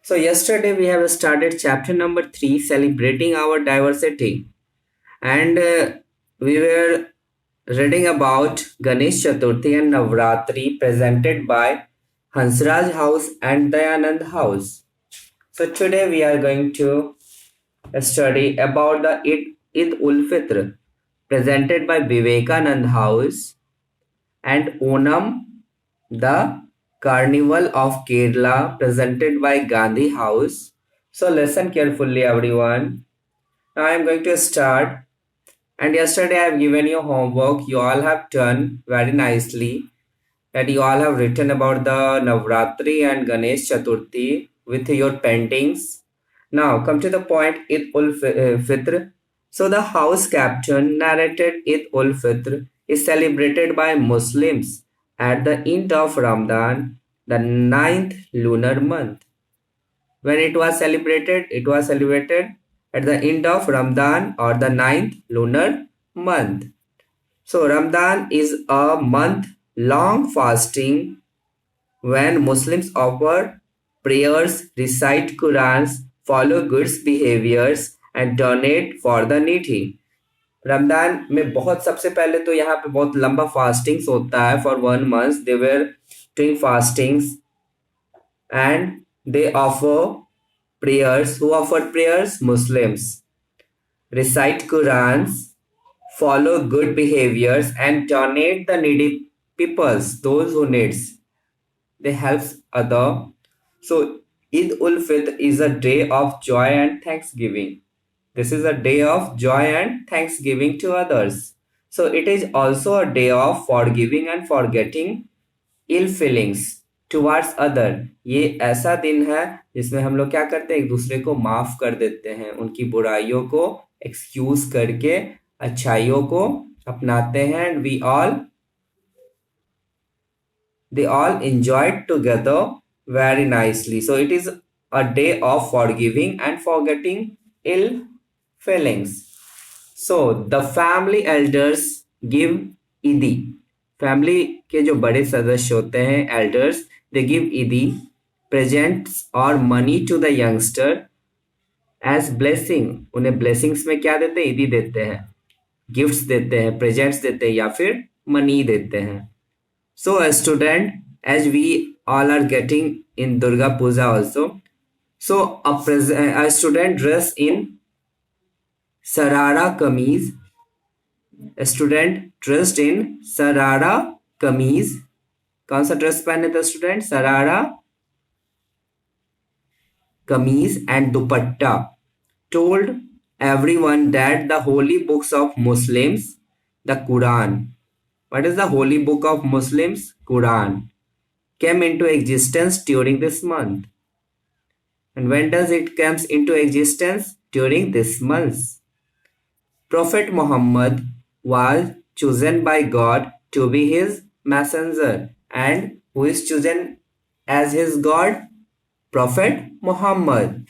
So yesterday we have started chapter number 3, celebrating our diversity, and we were reading about Ganesh Chaturthi and Navratri presented by Hansraj House and Dayanand House. So today we are going to study about the Eid ul Fitr presented by Vivekanand House and Onam, the Carnival of Kerala presented by Gandhi House. So listen carefully everyone. Now I am going to start, and yesterday I have given you homework. You all have done very nicely, that you all have written about the Navratri and Ganesh Chaturthi with your paintings. Now come to the point, Eid ul Fitr. So the house captain narrated Eid ul Fitr is celebrated by Muslims at the end of Ramadan, the ninth lunar month. When it was celebrated at the end of Ramadan or the ninth lunar month. So Ramadan is a month long fasting when Muslims offer prayers, recite Qurans, follow good behaviors and donate for the needy. Ramzan में बहुत सबसे पहले तो यहाँ पे बहुत लंबा fastings होता है for 1 month. They were doing fastings and they offer prayers. Who offer prayers? Muslims. Recite Qurans, follow good behaviors and donate the needy peoples, those who needs. They help other. So Eid ul Fitr is a day of joy and thanksgiving. This is a day of joy and thanksgiving to others. So it is also a day of forgiving and forgetting ill feelings towards other. ये ऐसा दिन है जिसमें हम लोग क्या करते हैं, एक दूसरे को माफ कर देते हैं, उनकी बुराइयों को एक्सक्यूज करके अच्छाइयों को अपनाते हैं. And they all enjoyed together very nicely. So it is a day of forgiving and forgetting ill feelings. So the family elders give idi. Family के जो बड़े सदस्य होते हैं elders, they give Eidi presents और money to the youngster as blessing. उन्हें blessings में क्या देते हैं? ईदी देते हैं, गिफ्ट्स देते हैं, प्रेजेंट्स देते हैं या फिर मनी देते हैं. So a student, as we all are getting in Durga Puja also, so a student dressed in Sarara Kameez. A student dressed in Sarara Kameez. कौन सा ड्रेस पहने थे student? Sarara Kameez and dupatta. Told everyone that the holy books of Muslims, the Quran. What is the holy book of Muslims? Quran. Came into existence during this month. And when does it comes into existence? During this month. Prophet Muhammad was chosen by God to be his messenger. And who is chosen as his God? Prophet Muhammad.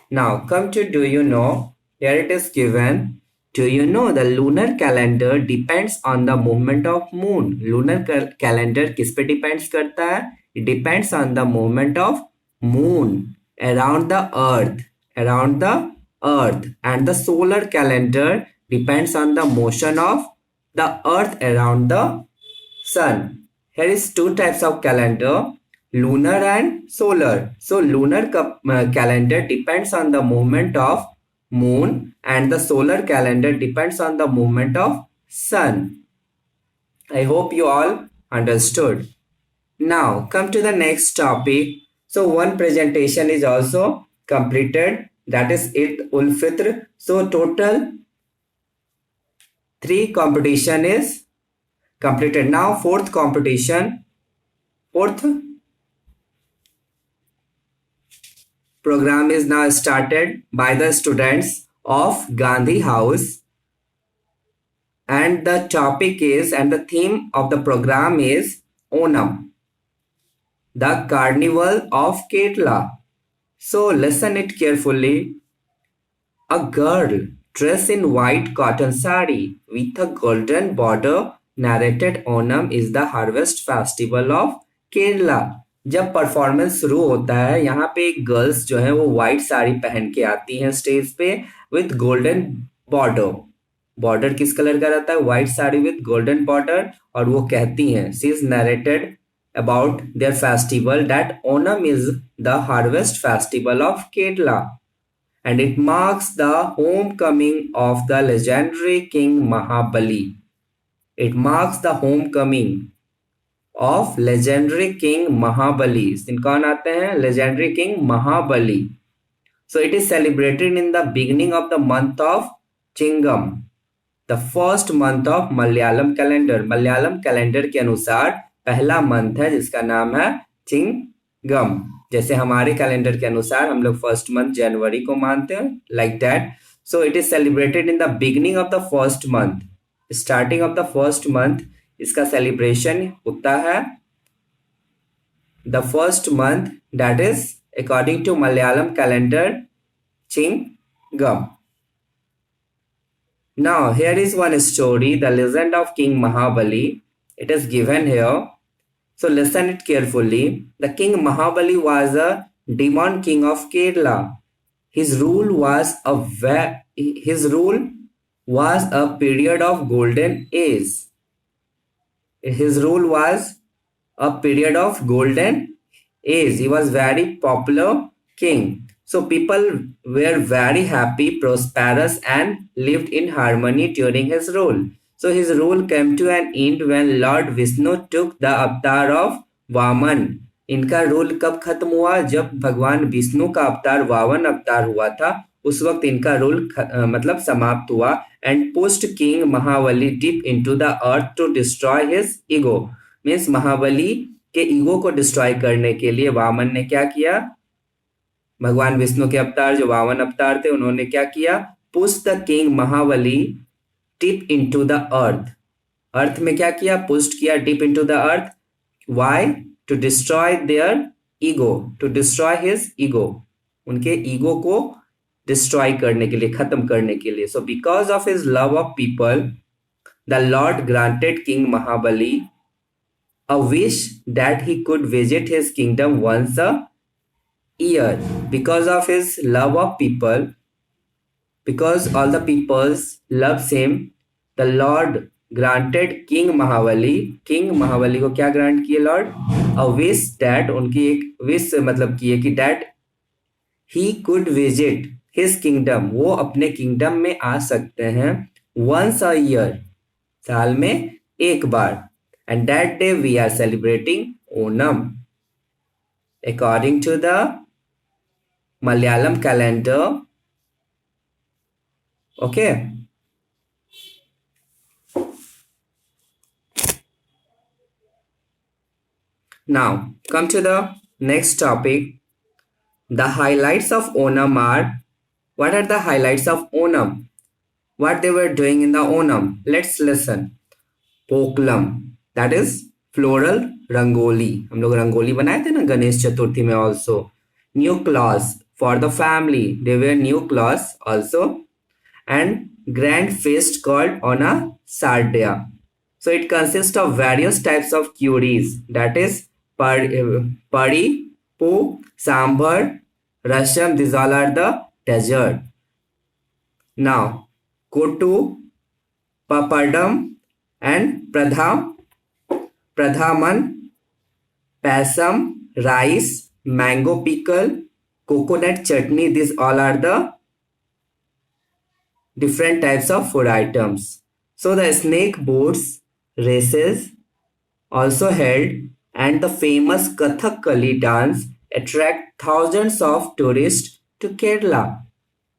Now come to do you know? Here it is given. Do you know the lunar calendar depends on the movement of moon? Lunar calendar किस पे depends करता है? It depends on the movement of moon around the earth, and the solar calendar depends on the motion of the earth around the sun. Here is two types of calendar, lunar and solar. So lunar calendar depends on the movement of moon and the solar calendar depends on the movement of sun. I hope you all understood. Now come to the next topic. So one presentation is also completed, that is Eid ul Fitr. So total 3 competition is completed. Now fourth program is now started by the students of Gandhi House, and the topic is, and the theme of the program is Onam, the Carnival of Kerala. So listen it carefully. A girl dressed in white cotton sari with a golden border narrated Onam is the harvest festival of Kerala. जब performance शुरू होता है यहाँ पे girls जो है वो white sari पहन के आती हैं स्टेज पे विथ गोल्डन बॉर्डर। बॉर्डर किस कलर का रहता है? White sari with golden border. और वो कहती हैं, she is narrated about their festival that Onam is the harvest festival of Kerala, and it marks the homecoming of the legendary king Mahabali. It marks the homecoming of legendary king Mahabali. इन कौन आते हैं? Legendary king Mahabali. So it is celebrated in the beginning of the month of Chingam, the first month of Malayalam calendar. Malayalam calendar के अनुसार पहला month है जिसका नाम है चिंगम। जैसे हमारे कैलेंडर के अनुसार हम लोग फर्स्ट मंथ जनवरी को मानते हैं, like that. So it is celebrated in the beginning of the first month, starting of the first month इसका सेलिब्रेशन होता है। The first month that is according to Malayalam calendar Chingam. Now here is one story, the legend of King Mahabali. It is given here. So listen it carefully. The King Mahabali was a demon king of Kerala. His rule was a period of golden age. His rule was a period of golden age. He was very popular king. So people were very happy, prosperous, and lived in harmony during his rule. So his rule came to an end when Lord Vishnu took the avatar of Vamana. इनका rule कब खत्म हुआ? जब भगवान विष्णु का अवतार वामन अवतार हुआ था, उस वक्त इनका रूल मतलब समाप्त हुआ। And pushed king Mahabali deep into the earth to destroy his ego. Means Mahabali के ईगो को डिस्ट्रॉय करने के लिए वामन ने क्या किया? भगवान विष्णु के अवतार जो वामन अवतार थे उन्होंने क्या किया? Push the king Mahabali deep into the earth. Earth में क्या किया? पुस्ट किया deep into the earth. Why? To destroy their ego, to destroy his ego, उनके ईगो को डिस्ट्रॉय करने के लिए, खत्म करने के लिए। So because of his love of people the lord granted king Mahabali a wish that he could visit his kingdom once a year. Because of his love of people, because all the peoples loves him, the Lord granted King Mahabali को क्या grant किए Lord? A wish that, उनकी एक wish मतलब की है कि that he could visit his kingdom, वो अपने किंगडम में आ सकते हैं once a year, साल में एक बार। And that day we are celebrating Onam according to the Malayalam calendar. Okay. Now come to the next topic. The highlights of Onam are, what are the highlights of Onam? What they were doing in the Onam? Let's listen. Poklam, that is floral rangoli. हम लोग रंगोली बनाए थे ना गणेश चतुर्थी में also. New clothes for the family. They wear new clothes also. And grand feast called on a Sardia. So it consists of various types of curies. That is pari, pu, sambar, rasam. These all are the dessert. Now, kotu, papadam, and pradhaman, pasam, rice, mango pickle, coconut chutney. These all are the different types of food items. So the snake boats races also held, and the famous Kathakali dance attract thousands of tourists to Kerala.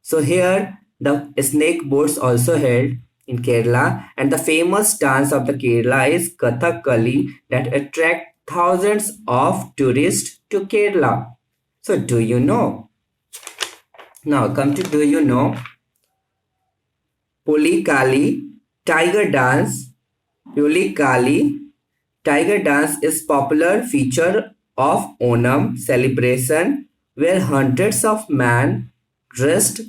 So here the snake boats also held in Kerala, and the famous dance of the Kerala is Kathakali that attract thousands of tourists to Kerala. So do you know? Now come to do you know? Pulikali tiger dance. Pulikali tiger dance is popular feature of Onam celebration where hundreds of men dressed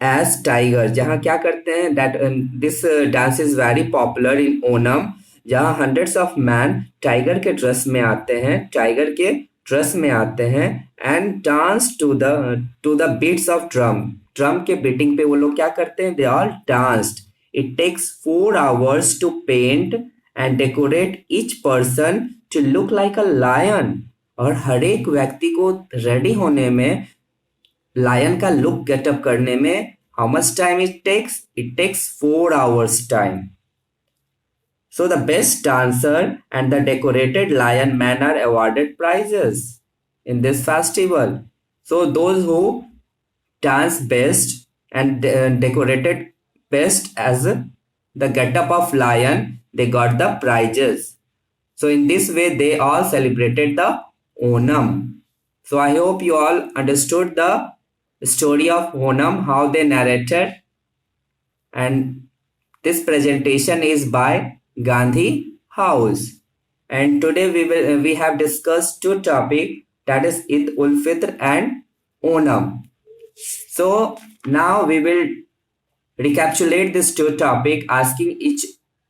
as tiger. जहाँ क्या करते हैं that this dance is very popular in Onam. जहाँ hundreds of man tiger के dress में आते हैं, tiger के ड्रेस में आते हैं and dance to the beats of drum. Drum के बीटिंग पे वो लोग क्या करते हैं? They all danced. It takes 4 hours to paint and decorate each person to look like a lion. और हर एक व्यक्ति को रेडी होने में, लायन का लुक गेटअप करने में how much time it takes? It takes 4 hours time. So the best dancer and the decorated lion man are awarded prizes in this festival. So those who dance best and decorated best as the getup of lion, they got the prizes. So in this way they all celebrated the Onam. So I hope you all understood the story of Onam, how they narrated, and this presentation is by Gandhi House. And today we have discussed two topics, that is Eid ul Fitr and Onam. So now we will recapitulate this two topic, asking each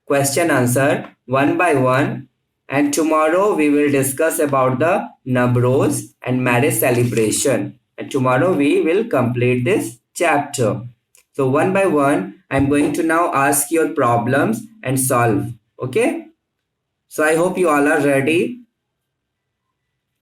question answer one by one, and tomorrow we will discuss about the Navroz and marriage celebration, and tomorrow we will complete this chapter. So one by one I'm going to now ask your problems and solve. Okay, so I hope you all are ready.